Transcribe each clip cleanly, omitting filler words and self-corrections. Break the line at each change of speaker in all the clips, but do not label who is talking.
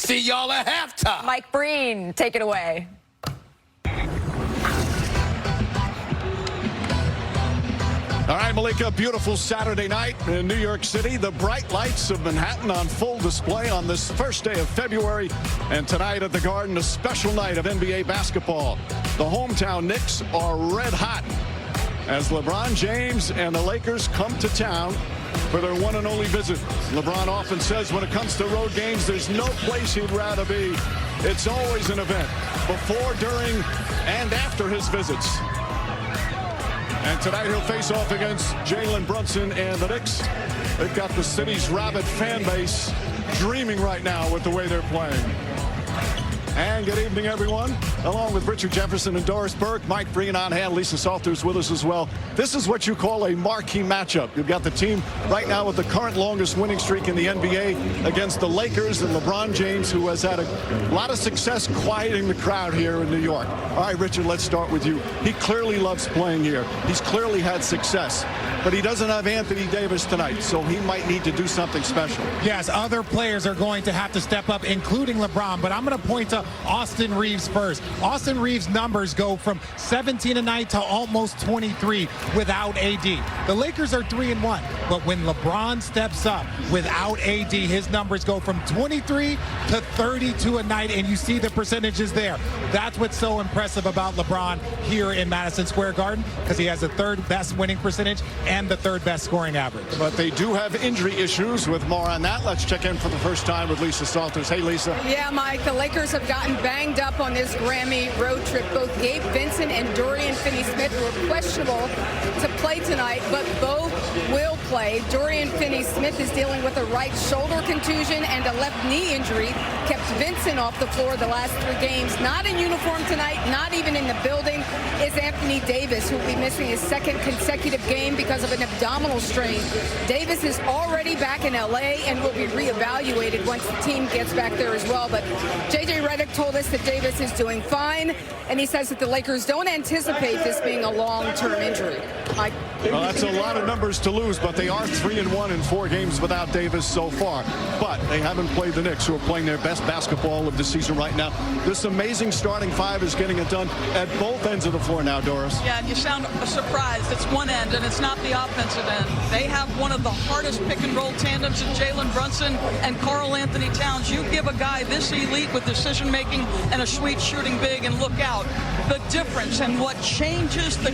See y'all at halftime.
Mike Breen, take it away.
All right, Malika, beautiful Saturday night in New York City. The bright lights of Manhattan on full display on this first day of February. And tonight at the Garden, a special night of NBA basketball. The hometown Knicks are red hot as LeBron James and the Lakers come to town for their one and only visit. LeBron often says when it comes to road games, there's no place he'd rather be. It's always an event before, during, and after his visits. And tonight he'll face off against Jalen Brunson and the Knicks. They've got the city's rabid fan base dreaming right now with the way they're playing. And good evening, everyone. Along with Richard Jefferson and Doris Burke, Mike Breen on hand, Lisa Salters with us as well. This is what you call a marquee matchup. You've got the team right now with the current longest winning streak in the NBA against the Lakers and LeBron James, who has had a lot of success quieting the crowd here in New York. All right, Richard, let's start with you. He clearly loves playing here. He's clearly had success, but he doesn't have Anthony Davis tonight, so he might need to do something special.
Yes, other players are going to have to step up, including LeBron, but I'm going to point to Austin Reeves first. Austin Reeves' numbers go from 17 a night to almost 23 without AD. The Lakers are 3-1, but when LeBron steps up without AD, his numbers go from 23 to 32 a night, and you see the percentages there. That's what's so impressive about LeBron here in Madison Square Garden, because he has the third best winning percentage and the third best scoring average.
But they do have injury issues. With more on that, let's check in for the first time with Lisa Salters. Hey, Lisa.
Yeah, Mike, the Lakers have gotten banged up on this Grammy road trip. Both Gabe Vincent and Dorian Finney-Smith were questionable to play tonight, but both will play. Dorian Finney-Smith is dealing with a right shoulder contusion and a left knee injury. Kept Vincent off the floor the last 3 games. Not in uniform tonight, not even in the building, is Anthony Davis, who will be missing his 2nd consecutive game because of an abdominal strain. Davis is already back in LA and will be reevaluated once the team gets back there as well. But J.J. Redick told us that Davis is doing fine, and he says that the Lakers don't anticipate this being a long-term injury. Mike?
Well, that's a lot of numbers to lose, but they are 3-1 in 4 games without Davis so far. But they haven't played the Knicks, who are playing their best basketball of the season right now. This amazing starting 5 is getting it done at both ends of the floor now, Doris.
Yeah, and you sound surprised. It's one end, and it's not the offensive end. They have one of the hardest pick-and-roll tandems in Jalen Brunson and Karl Anthony Towns. You give a guy this elite with decision-making and a sweet shooting big, and look out. The difference and what changes the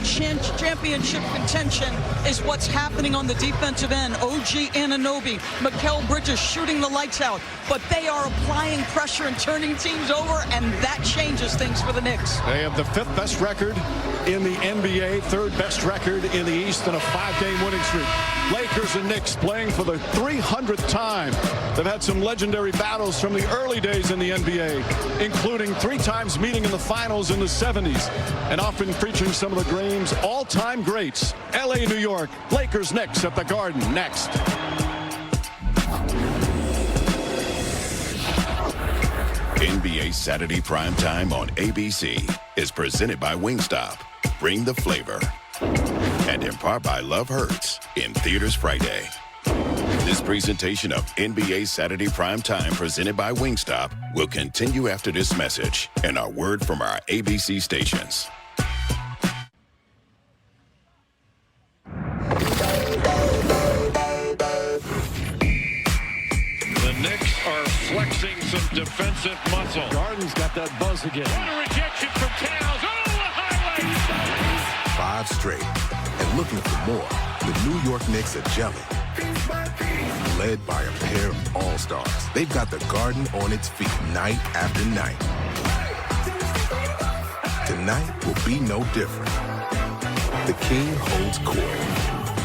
championship contention is what's happening on the defensive end. OG Anunoby, Mikal Bridges shooting the lights out, but they are applying pressure and turning teams over, and that changes things for the Knicks.
They have the 5th best record in the NBA, 3rd best record in the East, and a 5-game winning streak. Lakers and Knicks playing for the 300th time. They've had some legendary battles from the early days in the NBA, including 3 times meeting in the finals in the 70s, and often featuring some of the game's all-time greats. LA, New York, Lakers, Knicks at the Garden next.
NBA Saturday Primetime on ABC is presented by Wingstop. Bring the flavor. And in part by Love Hurts in theaters Friday. This presentation of NBA Saturday Primetime presented by Wingstop will continue after this message and a word from our ABC stations.
The Knicks are flexing some defensive muscle.
Garden's got that buzz again.
What a rejection from Towns. Oh, the highlight!
5 straight. And looking for more, the New York Knicks are gelling. Led by a pair of all-stars. They've got the Garden on its feet night after night. Tonight will be no different. The King holds court.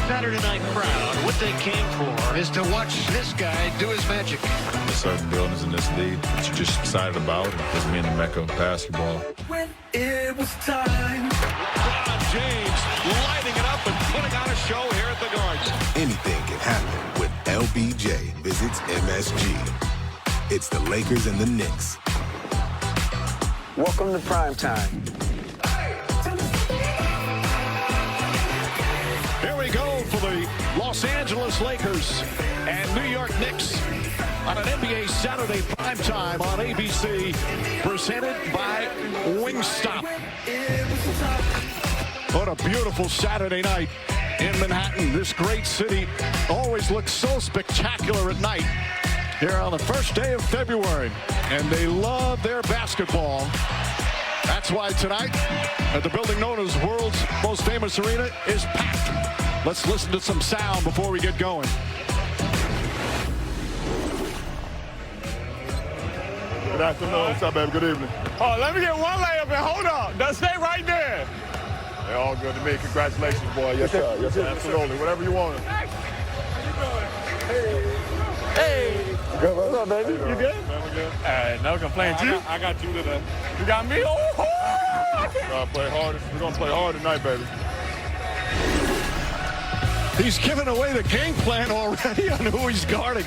Saturday night crowd, what they came for is to watch this guy do his magic.
There's certain buildings in this league that you're just excited about. It's being the mecca of basketball.
When it was time.
LeBron James lighting it up and putting on a show here at the Garden.
Anything can happen when LBJ visits MSG. It's the Lakers and the Knicks.
Welcome to Primetime.
Here we go for the Los Angeles Lakers and New York Knicks. on an NBA Saturday primetime on ABC, presented by Wingstop. What a beautiful Saturday night in Manhattan. This great city always looks so spectacular at night here on the first day of February, and they love their basketball. That's why tonight, at the building known as the world's most famous arena, is packed. Let's listen to some sound before we get going.
Good afternoon. What's up, baby? Good evening. Oh, let me get one layup and hold up. Just stay right there. They're all good to me. Congratulations, boy. Yes, sir. Yes, sir. Absolutely. Whatever you want. Hey. Good. What's up, baby? You good? Hey, no complaints. I got you today. You got me? Oh! Play hard. We're going to play hard tonight, baby.
He's given away the game plan already on who he's guarding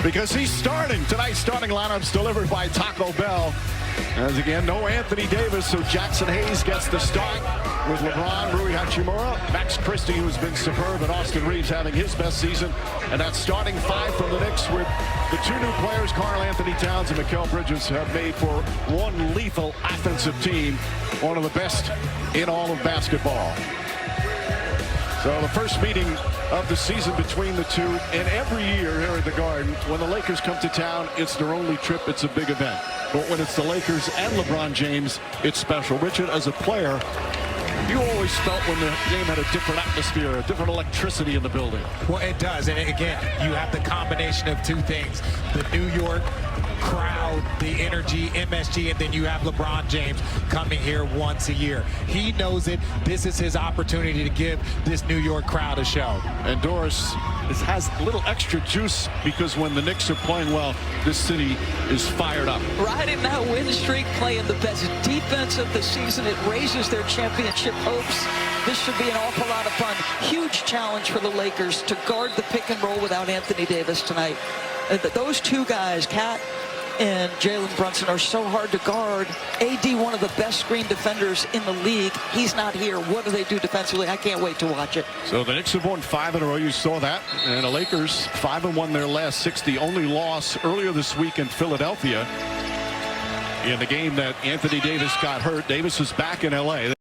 because he's starting. Tonight's starting lineup's delivered by Taco Bell. As again, no Anthony Davis, so Jackson Hayes gets the start with LeBron, Rui Hachimura, Max Christie, who's been superb, and Austin Reeves having his best season. And that starting five from the Knicks with the two new players, Karl Anthony Towns and Mikal Bridges, have made for one lethal offensive team, one of the best in all of basketball. So the first meeting of the season between the two, and every year here at the Garden, when the Lakers come to town, it's their only trip. It's a big event. But when it's the Lakers and LeBron James, it's special. Richard, as a player, you always felt when the game had a different atmosphere, a different electricity in the building.
Well, it does. And again, you have the combination of two things. The New York crowd, the energy, MSG, and then you have LeBron James coming here once a year. He knows it. This is his opportunity to give this New York crowd a show.
And Doris, this has a little extra juice because when the Knicks are playing well, this city is fired up.
Riding that win streak, playing the best defense of the season. It raises their championship hopes. This should be an awful lot of fun. Huge challenge for the Lakers to guard the pick and roll without Anthony Davis tonight. Those two guys, Cat and Jalen Brunson, are so hard to guard. AD, one of the best screen defenders in the league. He's not here. What do they do defensively? I can't wait to watch it.
So the Knicks have won 5 in a row. You saw that. And the Lakers 5-1 their last 6. The only loss earlier this week in Philadelphia in the game that Anthony Davis got hurt. Davis is back in L.A.